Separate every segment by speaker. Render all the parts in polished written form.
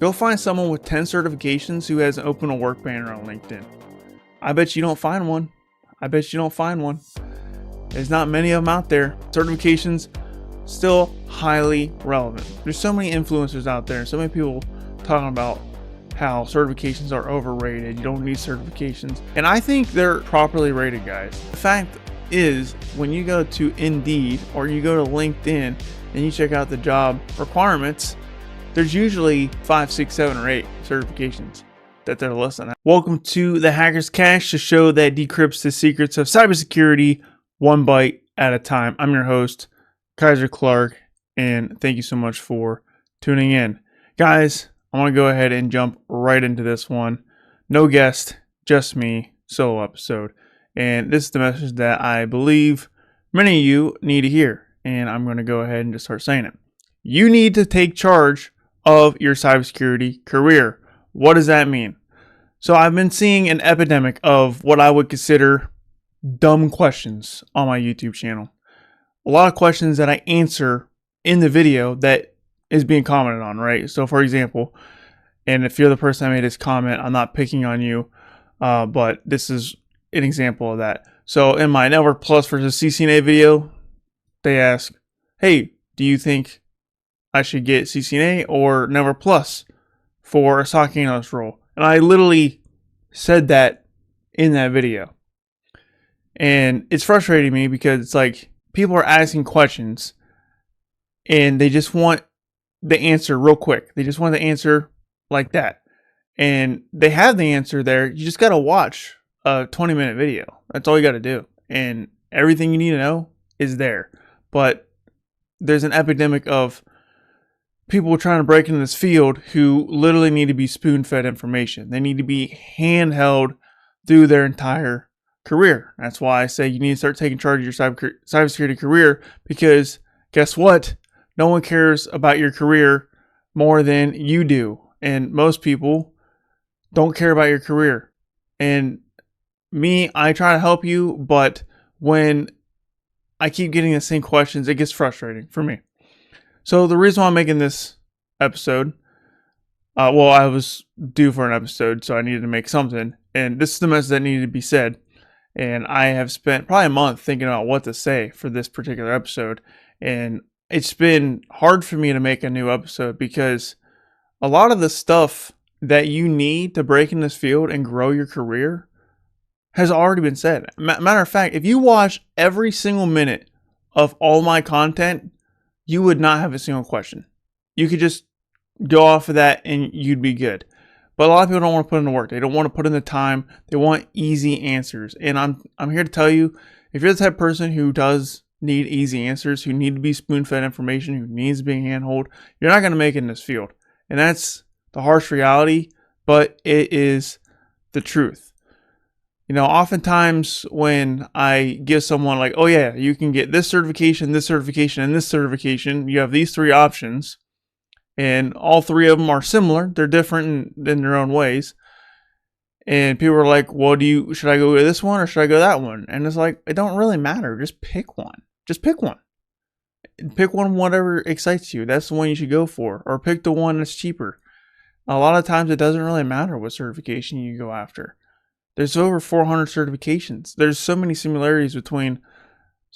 Speaker 1: Go find someone with 10 certifications who has an open to work banner on LinkedIn. I bet you don't find one. There's not many of them out there. Certifications still highly relevant. There's so many influencers out there, so many people talking about how certifications are overrated. You don't need certifications. And I think they're properly rated, guys. The fact is, when you go to Indeed or you go to LinkedIn and you check out the job requirements, there's usually 5, 6, 7, or 8 certifications that they're listing. Welcome to the Hacker's Cache, the show that decrypts the secrets of cybersecurity one byte at a time. I'm your host, Kyser Clark, and thank you so much for tuning in. Guys, I want to go ahead and jump right into this one. No guest, just me, solo episode. And this is the message that I believe many of you need to hear. And I'm going to go ahead and just start saying it. You need to take charge of your cybersecurity career. What does that mean? So I've been seeing an epidemic of what I would consider dumb questions on my YouTube channel. A lot of questions that I answer in the video that is being commented on, right? So for example, and if you're the person that made this comment, I'm not picking on you, but this is an example of that. So in my Network Plus versus CCNA video, they ask, hey, do you think I should get CCNA or Network Plus for a SOC analyst role? And I literally said that in that video. And it's frustrating me because it's like people are asking questions and they just want the answer real quick. They just want the answer like that. And they have the answer there. You just got to watch a 20-minute video. That's all you got to do. And everything you need to know is there. But there's an epidemic of people trying to break into this field who literally need to be spoon-fed information. They need to be handheld through their entire career. That's why I say you need to start taking charge of your cybersecurity career, because guess what? No one cares about your career more than you do. And most people don't care about your career. And me, I try to help you, but when I keep getting the same questions, it gets frustrating for me. So the reason why I'm making this episode, I was due for an episode, so I needed to make something. And this is the message that needed to be said. And I have spent probably a month thinking about what to say for this particular episode. And it's been hard for me to make a new episode because a lot of the stuff that you need to break in this field and grow your career has already been said. Matter of fact, if you watch every single minute of all my content, you would not have a single question. You could just go off of that and you'd be good. But a lot of people don't want to put in the work. They don't want to put in the time. They want easy answers. And I'm here to tell you, if you're the type of person who does need easy answers, who need to be spoon-fed information, who needs to be handheld, you're not going to make it in this field. And that's the harsh reality, but it is the truth. You know, oftentimes when I give someone like, oh yeah, you can get this certification, and this certification, you have these 3 options, and all 3 of them are similar. They're different in their own ways. And people are like, well, should I go with this one or should I go that one? And it's like, it don't really matter. Just pick one. Pick one, whatever excites you. That's the one you should go for. Or pick the one that's cheaper. A lot of times it doesn't really matter what certification you go after. There's over 400 certifications. There's so many similarities between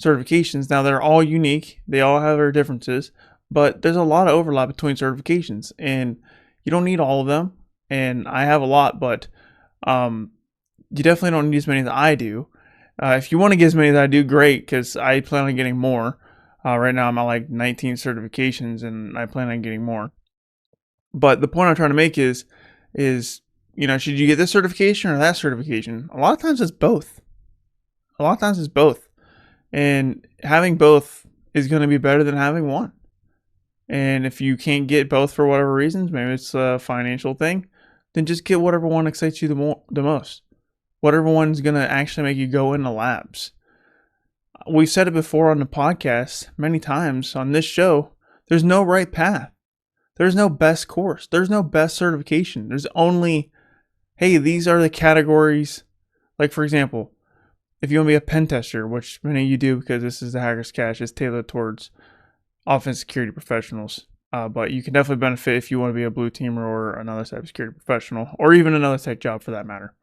Speaker 1: certifications. Now, they're all unique. They all have their differences. But there's a lot of overlap between certifications. And you don't need all of them. And I have a lot, but you definitely don't need as many as I do. If you want to get as many as I do, great, because I plan on getting more. Right now I'm at like 19 certifications, and I plan on getting more. But the point I'm trying to make is, you know, should you get this certification or that certification? A lot of times it's both. And having both is going to be better than having one. And if you can't get both for whatever reasons, maybe it's a financial thing, then just get whatever one excites you the most. Whatever one's going to actually make you go into labs. We've said it before on the podcast many times on this show. There's no right path. There's no best course. There's no best certification. There's only, hey, these are the categories. Like, for example, if you want to be a pentester, which many of you do because this is the Hacker's Cache, it's tailored towards offensive security professionals. But you can definitely benefit if you want to be a blue teamer or another cybersecurity professional, or even another tech job for that matter.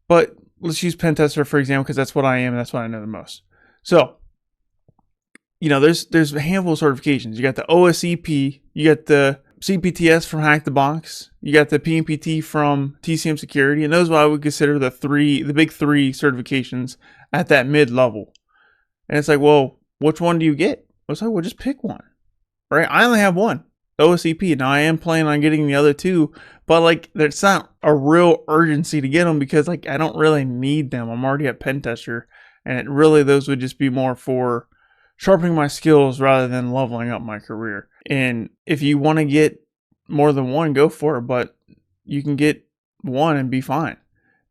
Speaker 1: But let's use pentester for example, because that's what I am and that's what I know the most. So, there's a handful of certifications. You got the OSCP, you got the CPTS from Hack the Box, you got the PMPT from TCM Security, and those are what I would consider the big three certifications at that mid level. And it's like, well, which one do you get? I was like, well, just pick one, right? I only have one, OSCP. Now I am planning on getting the other two, but like, there's not a real urgency to get them because like I don't really need them. I'm already at pentester, and those would just be more for sharpening my skills rather than leveling up my career. And if you want to get more than one, go for it, but you can get one and be fine.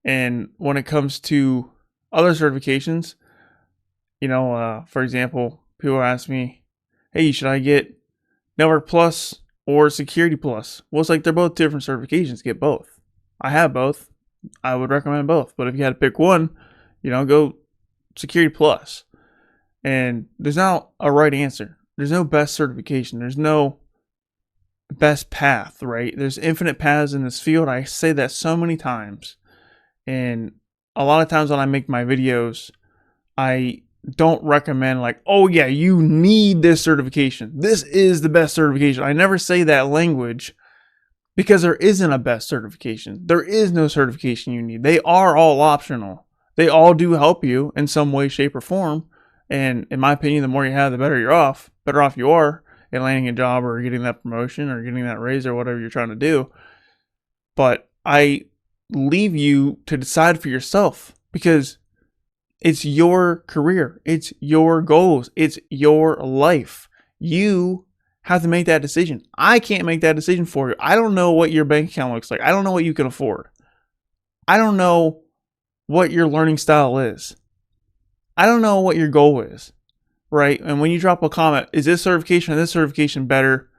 Speaker 1: And when it comes to other certifications, for example, people ask me, hey, should I get Network Plus or Security Plus? Well, it's like they're both different certifications. Get both. I have both. I would recommend both. But if you had to pick one, go Security Plus. And there's not a right answer. There's no best certification. There's no best path, right? There's infinite paths in this field. I say that so many times. And a lot of times when I make my videos, I don't recommend like, oh yeah, you need this certification. This is the best certification. I never say that language because there isn't a best certification. There is no certification you need. They are all optional. They all do help you in some way, shape, or form. And in my opinion, the more you have, the better you're off. Better off you are at landing a job or getting that promotion or getting that raise or whatever you're trying to do. But I leave you to decide for yourself because it's your career. It's your goals. It's your life. You have to make that decision. I can't make that decision for you. I don't know what your bank account looks like. I don't know what you can afford. I don't know what your learning style is. I don't know what your goal is, right? And when you drop a comment, is this certification or this certification better?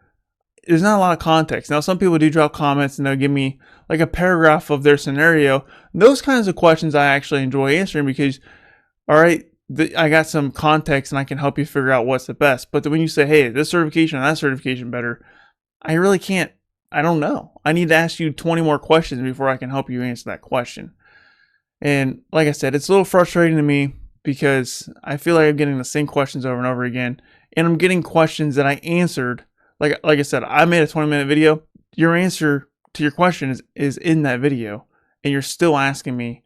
Speaker 1: There's not a lot of context. Now, some people do drop comments and they'll give me like a paragraph of their scenario. Those kinds of questions I actually enjoy answering because, all right, I got some context and I can help you figure out what's the best. But when you say, hey, this certification or that certification better, I really can't. I don't know. I need to ask you 20 more questions before I can help you answer that question. And like I said, it's a little frustrating to me because I feel like I'm getting the same questions over and over again. And I'm getting questions that I answered. Like I said, I made a 20-minute video. Your answer to your question is in that video. And you're still asking me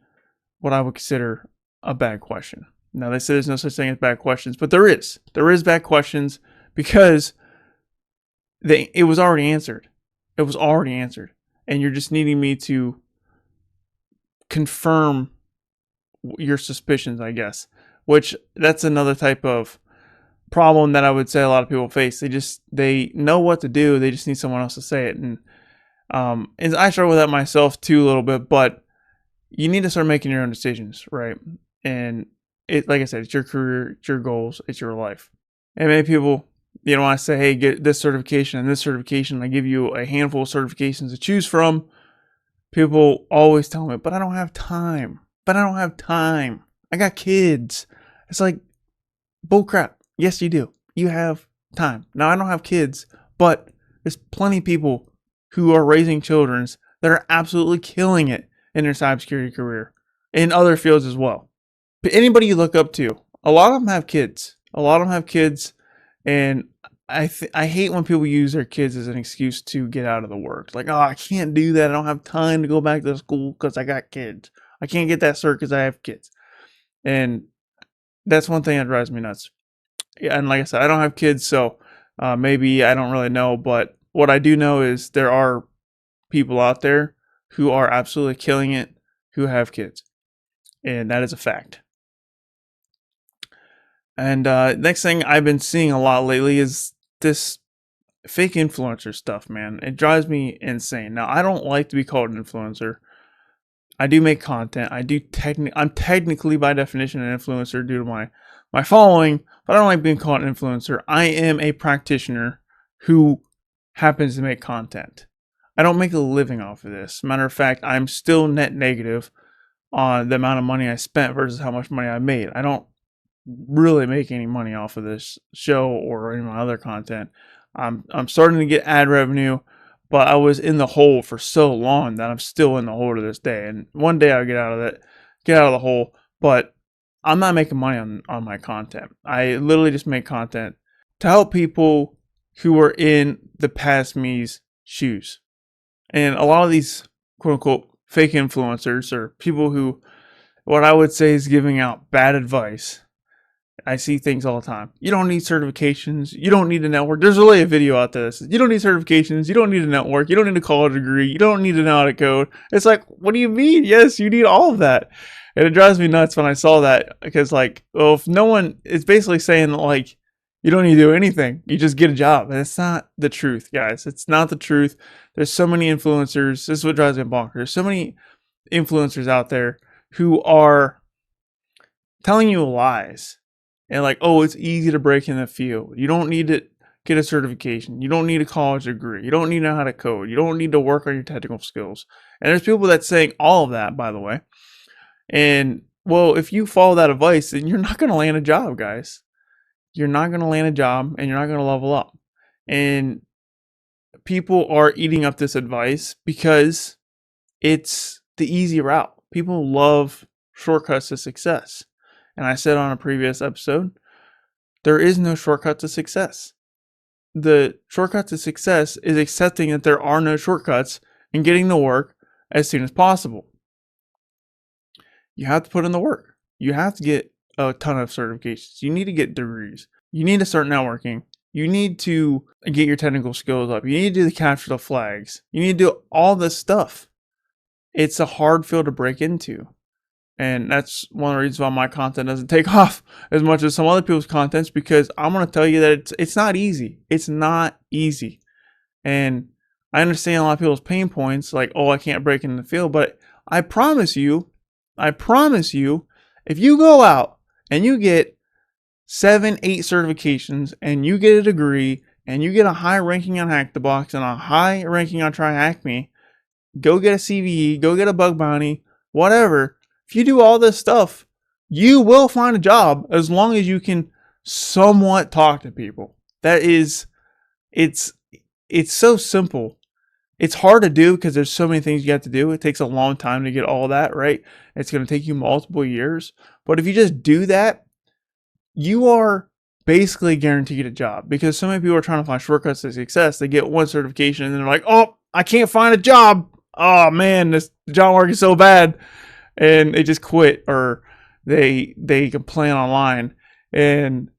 Speaker 1: what I would consider a bad question. Now, they say there's no such thing as bad questions, but there is. There is bad questions because it was already answered. It was already answered. And you're just needing me to confirm your suspicions, I guess, which that's another type of problem that I would say a lot of people face. They know what to do. They just need someone else to say it. And I struggle with that myself too a little bit, but you need to start making your own decisions, right? And like I said, it's your career, it's your goals, it's your life. And many people, when I say, hey, get this certification and this certification, I give you a handful of certifications to choose from. People always tell me, but I don't have time. I got kids. It's like, bullcrap. Yes, you do. You have time. Now, I don't have kids, but there's plenty of people who are raising children that are absolutely killing it in their cybersecurity career, in other fields as well. But anybody you look up to, a lot of them have kids. And I hate when people use their kids as an excuse to get out of the work. Like, oh, I can't do that. I don't have time to go back to school because I got kids. I can't get that cert because I have kids. And that's one thing that drives me nuts. And like I said, I don't have kids, so maybe I don't really know. But what I do know is there are people out there who are absolutely killing it who have kids. And that is a fact. And next thing I've been seeing a lot lately is this fake influencer stuff, man. It drives me insane. Now, I don't like to be called an influencer. I do make content. I'm technically by definition an influencer due to my following, but I don't like being called an influencer. I am a practitioner who happens to make content. I don't make a living off of this. Matter of fact, I'm still net negative on the amount of money I spent versus how much money I made. I don't really make any money off of this show or any of my other content. I'm starting to get ad revenue, but I was in the hole for so long that I'm still in the hole to this day. And one day I'll get out of the hole. But I'm not making money on my content. I literally just make content to help people who are in the past me's shoes. And a lot of these quote unquote fake influencers or people who, what I would say is giving out bad advice. I see things all the time. You don't need certifications. You don't need a network. There's really a video out there that says you don't need certifications. You don't need a network. You don't need a college degree. You don't need to know how to code. It's like, what do you mean? Yes, you need all of that. And it drives me nuts when I saw that because, like, well, if no one, it's basically saying that, like, you don't need to do anything. You just get a job. And it's not the truth, guys. It's not the truth. There's so many influencers. This is what drives me bonkers. There's so many influencers out there who are telling you lies. And like, oh, it's easy to break in the field. You don't need to get a certification. You don't need a college degree. You don't need to know how to code. You don't need to work on your technical skills. And there's people that's saying all of that, by the way. And well, if you follow that advice, then you're not going to land a job, guys. You're not going to land a job and you're not going to level up. And people are eating up this advice because it's the easy route. People love shortcuts to success. And I said on a previous episode, there is no shortcut to success. The shortcut to success is accepting that there are no shortcuts and getting the work as soon as possible. You have to put in the work. You have to get a ton of certifications. You need to get degrees. You need to start networking. You need to get your technical skills up. You need to do the capture the flags. You need to do all this stuff. It's a hard field to break into. And that's one of the reasons why my content doesn't take off as much as some other people's contents, because I'm going to tell you that it's not easy. It's not easy. And I understand a lot of people's pain points, like, oh, I can't break into the field. But I promise you, if you go out and you get 7, 8 certifications and you get a degree and you get a high ranking on Hack the Box and a high ranking on Try Hack Me, go get a CVE, go get a bug bounty, whatever. If you do all this stuff, you will find a job as long as you can somewhat talk to people. It's so simple. It's hard to do because there's so many things you have to do. It takes a long time to get all that, right? It's going to take you multiple years. But if you just do that, you are basically guaranteed a job, because so many people are trying to find shortcuts to success. They get one certification and they're like, oh, I can't find a job. Oh man, this job market is so bad. And they just quit, or they complain online. And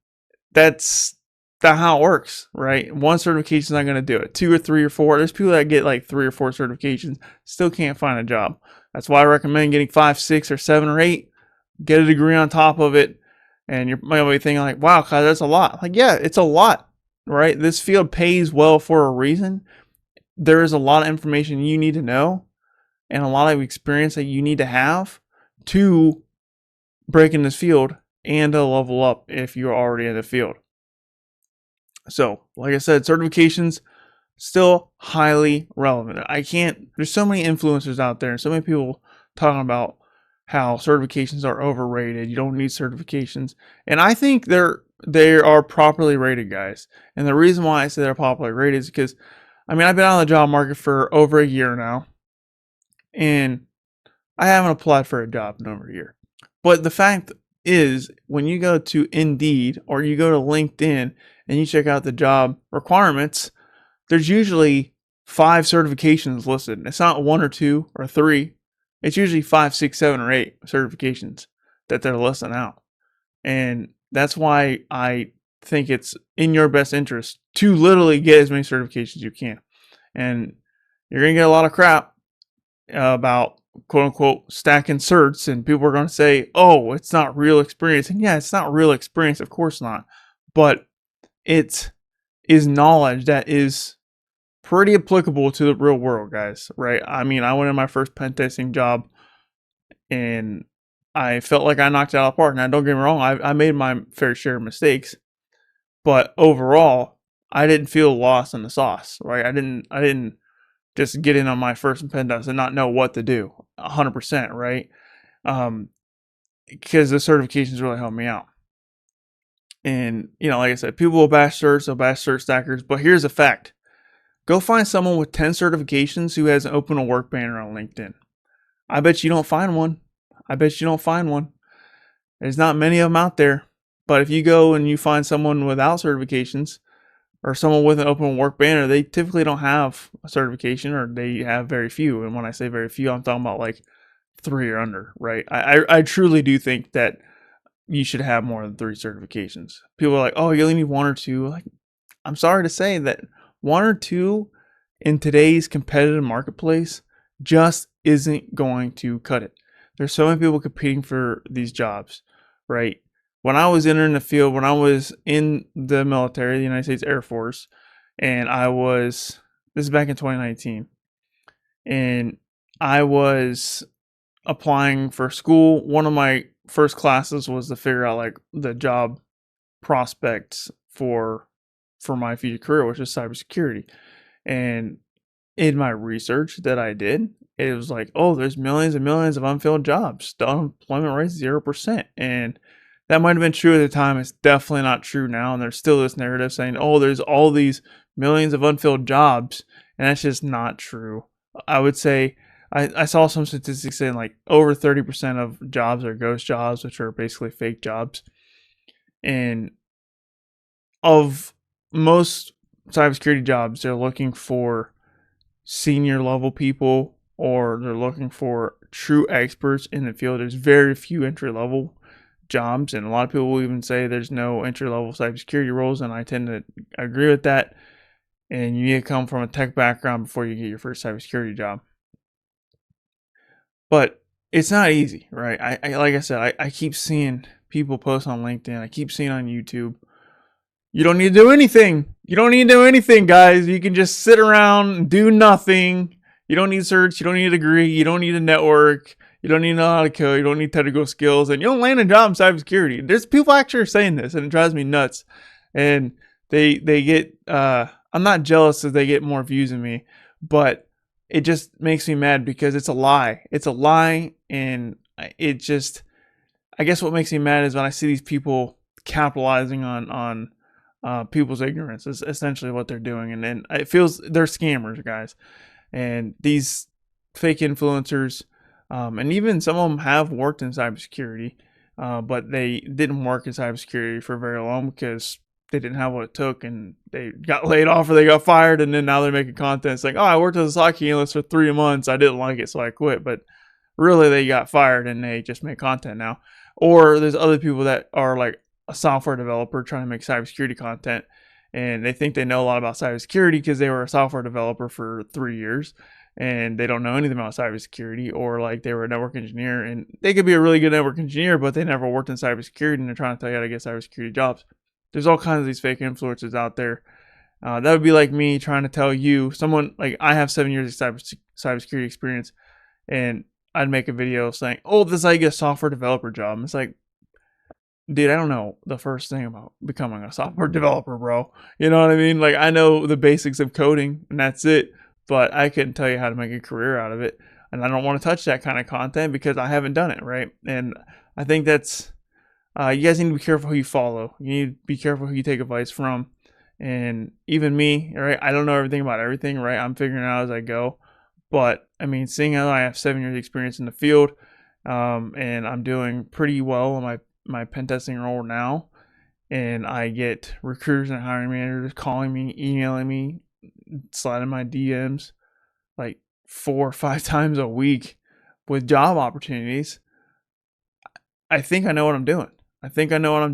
Speaker 1: that's how it works, right? One certification is not going to do it. 2 or 3 or 4. There's people that get like 3 or 4 certifications, still can't find a job. That's why I recommend getting 5, 6, or 7 or 8. Get a degree on top of it. And you might be thinking like, wow, Kyle, that's a lot. Like, yeah, it's a lot, right? This field pays well for a reason. There is a lot of information you need to know and a lot of experience that you need to have to break in this field and to level up if you're already in the field. So, like I said, certifications still highly relevant. There's so many influencers out there and so many people talking about how certifications are overrated. You don't need certifications. And I think they are properly rated, guys. And the reason why I say they're properly rated is because, I mean, I've been out of the job market for over a year now. And I haven't applied for a job in over a year. But the fact is, when you go to Indeed or you go to LinkedIn and you check out the job requirements, there's usually 5 certifications listed. It's not 1 or 2 or 3. It's usually 5, 6, 7, or 8 certifications that they're listing out. And that's why I think it's in your best interest to literally get as many certifications as you can. And you're going to get a lot of crap about quote unquote stacking certs, and people are going to say, oh, it's not real experience. And yeah, it's not real experience, of course not, but it is knowledge that is pretty applicable to the real world, guys, right? I mean, I went in my first pentesting job and I felt like I knocked it out of the park. Now, don't get me wrong, I made my fair share of mistakes, but overall I didn't feel lost in the sauce, right? I didn't just get in on my first pen test and not know what to do 100%, right? Because the certifications really helped me out. And, like I said, people will bash certs, they'll bash cert stackers, but here's a fact. Go find someone with 10 certifications who has an open to work banner on LinkedIn. I bet you don't find one. There's not many of them out there. But if you go and you find someone without certifications or someone with an open work banner, they typically don't have a certification, or they have very few. And when I say very few, I'm talking about like 3 or under, right? I truly do think that you should have more than 3 certifications. People are like, oh, you only need 1 or 2. Like, I'm sorry to say that 1 or 2 in today's competitive marketplace just isn't going to cut it. There's so many people competing for these jobs, right? When I was entering the field, when I was in the military, the United States Air Force, and this is back in 2019, and I was applying for school. One of my first classes was to figure out like the job prospects for my future career, which is cybersecurity. And in my research that I did, it was like, oh, there's millions and millions of unfilled jobs. The unemployment rate is 0%. And that might have been true at the time. It's definitely not true now. And there's still this narrative saying, oh, there's all these millions of unfilled jobs. And that's just not true. I would say, I saw some statistics saying like over 30% of jobs are ghost jobs, which are basically fake jobs. And of most cybersecurity jobs, they're looking for senior level people, or they're looking for true experts in the field. There's very few entry level jobs, and a lot of people will even say there's no entry level cybersecurity roles, and I tend to agree with that. And you need to come from a tech background before you get your first cybersecurity job. But it's not easy, right? I like I said, I keep seeing people post on LinkedIn. I keep seeing on YouTube. You don't need to do anything. You don't need to do anything, guys. You can just sit around and do nothing. You don't need certs. You don't need a degree. You don't need a network. You don't need to know how to code. You don't need technical skills. And you'll land a job in cybersecurity. There's people actually saying this, and it drives me nuts. And they get, I'm not jealous that they get more views than me, but it just makes me mad because it's a lie. It's a lie, and it just, I guess what makes me mad is when I see these people capitalizing on people's ignorance is essentially what they're doing. And then it feels they're scammers, guys. And these fake influencers, and even some of them have worked in cybersecurity, but they didn't work in cybersecurity for very long because they didn't have what it took, and they got laid off or they got fired. And then now they're making content saying, oh, I worked as a SOC analyst for 3 months. I didn't like it, so I quit. But really, they got fired and they just make content now. Or there's other people that are like a software developer trying to make cybersecurity content, and they think they know a lot about cybersecurity because they were a software developer for 3 years, and they don't know anything about cybersecurity. Or like they were a network engineer, and they could be a really good network engineer, but they never worked in cybersecurity, and they're trying to tell you how to get cybersecurity jobs. There's all kinds of these fake influencers out there. That would be like me trying to tell you, someone like I have 7 years of cybersecurity experience, and I'd make a video saying, oh, this is how you get a software developer job. And it's like, dude, I don't know the first thing about becoming a software developer, bro. You know what I mean? Like, I know the basics of coding, and that's it. But I couldn't tell you how to make a career out of it. And I don't want to touch that kind of content because I haven't done it, right? And I think that's, you guys need to be careful who you follow. You need to be careful who you take advice from. And even me, right? I don't know everything about everything, right? I'm figuring it out as I go. But I mean, seeing as I have 7 years experience in the field, and I'm doing pretty well in my pentesting role now, and I get recruiters and hiring managers calling me, emailing me, sliding my DMs like 4 or 5 times a week with job opportunities. I think I know what I'm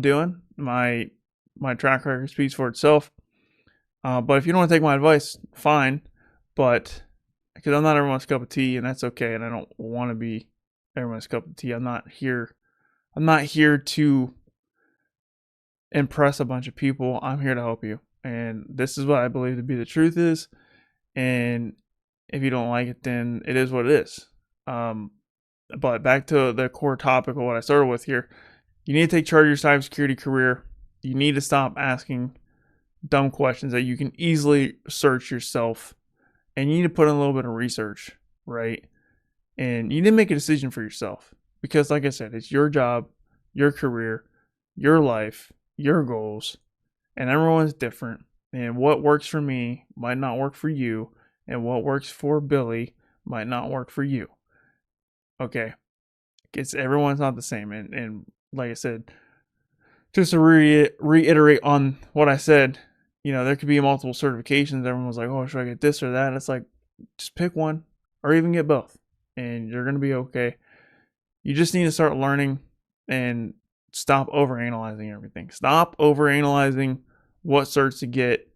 Speaker 1: doing. My track record speaks for itself. But if you don't want to take my advice, fine. But because I'm not everyone's cup of tea, and that's okay. And I don't want to be everyone's cup of tea. I'm not here to impress a bunch of people. I'm here to help you. And this is what I believe to be the truth is. And if you don't like it, then it is what it is. But back to the core topic of what I started with here. You need to take charge of your cybersecurity career. You need to stop asking dumb questions that you can easily search yourself. And you need to put in a little bit of research, right? And you need to make a decision for yourself. Because like I said, it's your job, your career, your life. your goals, and everyone's different. And what works for me might not work for you, and what works for Billy might not work for you. Okay, everyone's not the same. And like I said, just to reiterate on what I said, there could be multiple certifications. Everyone's like, oh, should I get this or that? And it's like, just pick one or even get both, and you're going to be okay. You just need to start learning and stop overanalyzing everything. Stop overanalyzing what certs to get,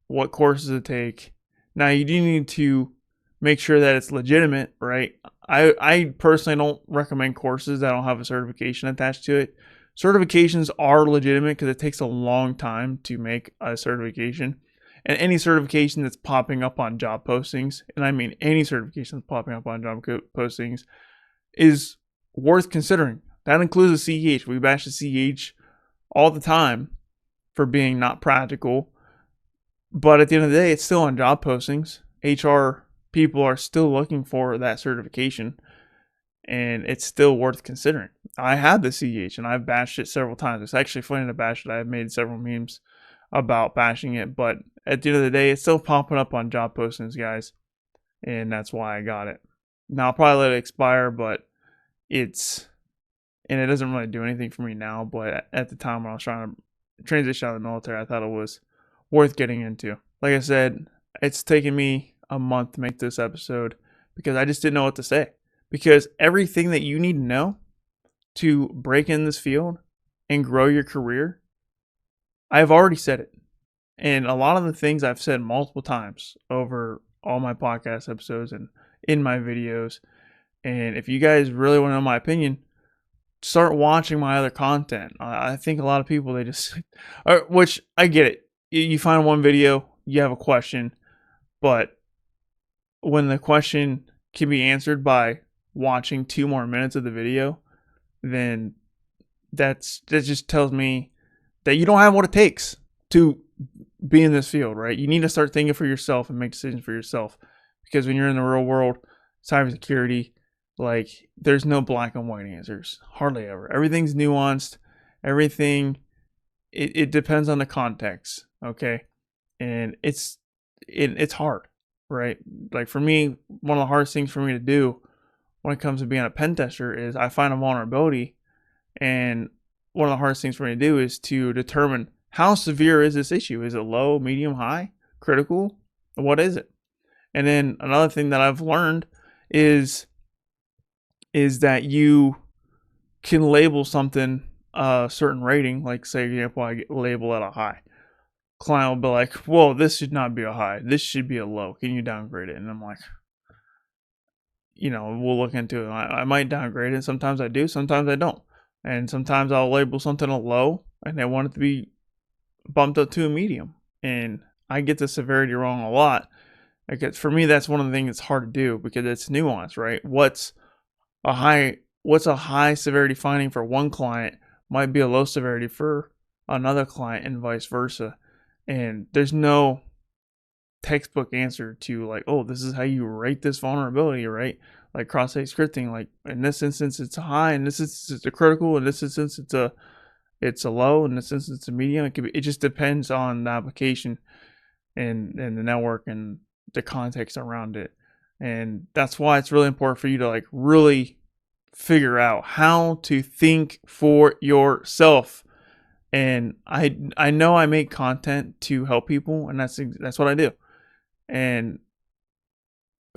Speaker 1: what courses to take. Now, you do need to make sure that it's legitimate, right? I personally don't recommend courses that don't have a certification attached to it. Certifications are legitimate because it takes a long time to make a certification. And any certification that's popping up on job postings, and I mean any certification that's popping up on job postings, is worth considering. That includes the CEH. We bash the CEH all the time for being not practical. But at the end of the day, it's still on job postings. HR people are still looking for that certification, and it's still worth considering. I had the CEH, and I've bashed it several times. It's actually funny to bash it. I've made several memes about bashing it, but at the end of the day, it's still popping up on job postings, guys, and that's why I got it. Now, I'll probably let it expire, but it doesn't really do anything for me now, but at the time when I was trying to transition out of the military, I thought it was worth getting into. Like I said, it's taken me a month to make this episode because I just didn't know what to say. Because everything that you need to know to break in this field and grow your career, I've already said it. And a lot of the things I've said multiple times over all my podcast episodes and in my videos. And if you guys really want to know my opinion, start watching my other content. I think a lot of people, they just, which I get it. You find one video, you have a question, but when the question can be answered by watching 2 more minutes of the video, then that just tells me that you don't have what it takes to be in this field, right? You need to start thinking for yourself and make decisions for yourself, because when you're in the real world, cybersecurity, like, there's no black and white answers, hardly ever. Everything's nuanced. Everything, it depends on the context, okay? And it's hard, right? Like, for me, one of the hardest things for me to do when it comes to being a pen tester is I find a vulnerability, and one of the hardest things for me to do is to determine how severe is this issue. Is it low, medium, high, critical? What is it? And then another thing that I've learned is that you can label something a certain rating. Like, say, for example, I get label at a high. Client will be like, whoa, this should not be a high. This should be a low. Can you downgrade it? And I'm like, we'll look into it. I might downgrade it. Sometimes I do. Sometimes I don't. And sometimes I'll label something a low and I want it to be bumped up to a medium. And I get the severity wrong a lot. Like, for me, that's one of the things that's hard to do because it's nuanced, right? What's a high severity finding for one client might be a low severity for another client, and vice versa. And there's no textbook answer to, like, oh, this is how you rate this vulnerability, right? Like cross-site scripting, like, in this instance it's a high, in this instance it's a critical, in this instance it's a low, in this instance it's a medium. It just depends on the application and the network and the context around it. And that's why it's really important for you to, like, really figure out how to think for yourself. And I know I make content to help people, and that's what I do. And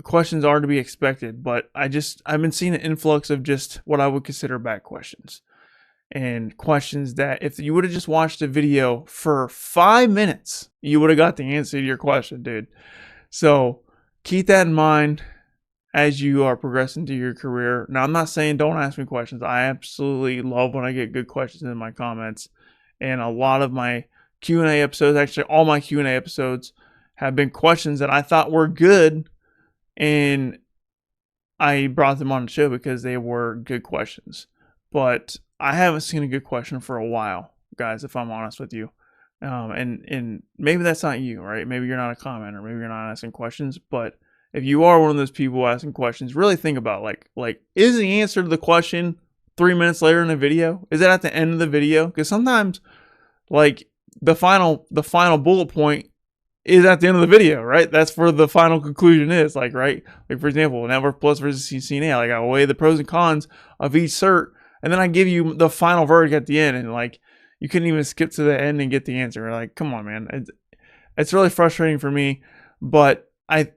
Speaker 1: questions are to be expected, but I've been seeing an influx of just what I would consider bad questions. And questions that if you would have just watched a video for 5 minutes, you would have got the answer to your question, dude. So keep that in mind as you are progressing through your career. Now, I'm not saying don't ask me questions. I absolutely love when I get good questions in my comments. And a lot of my Q&A episodes, actually all my Q&A episodes, have been questions that I thought were good, and I brought them on the show because they were good questions. But I haven't seen a good question for a while, guys, if I'm honest with you. And maybe that's not you, right? Maybe you're not a commenter. Maybe you're not asking questions. But if you are one of those people asking questions, really think about, like, is the answer to the question 3 minutes later in the video? Is it at the end of the video? Because sometimes Like the final bullet point is at the end of the video, right? That's where the final conclusion is, like, right? Like, for example, Network Plus versus CCNA, like, I weigh the pros and cons of each cert, and then I give you the final verdict at the end, and, like, you couldn't even skip to the end and get the answer. Like, come on, man. It's really frustrating for me, but I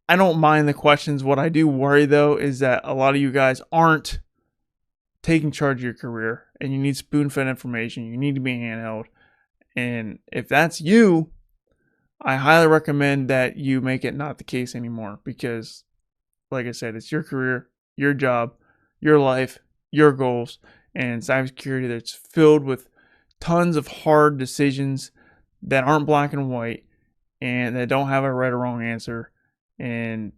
Speaker 1: don't mind the questions. What I do worry, though, is that a lot of you guys aren't taking charge of your career, and you need spoon-fed information. You need to be handheld, and if that's you, I highly recommend that you make it not the case anymore, because, like I said, it's your career, your job, your life, your goals, and cybersecurity that's filled with tons of hard decisions that aren't black and white and that don't have a right or wrong answer, and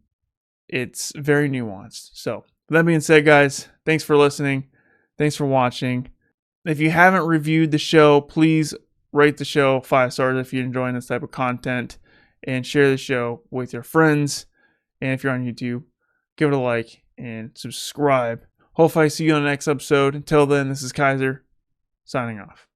Speaker 1: it's very nuanced. So, with that being said, guys, thanks for listening. Thanks for watching. If you haven't reviewed the show, please rate the show 5 stars if you're enjoying this type of content, and share the show with your friends. And if you're on YouTube, give it a like and subscribe. Hopefully I see you on the next episode. Until then, this is Kyser signing off.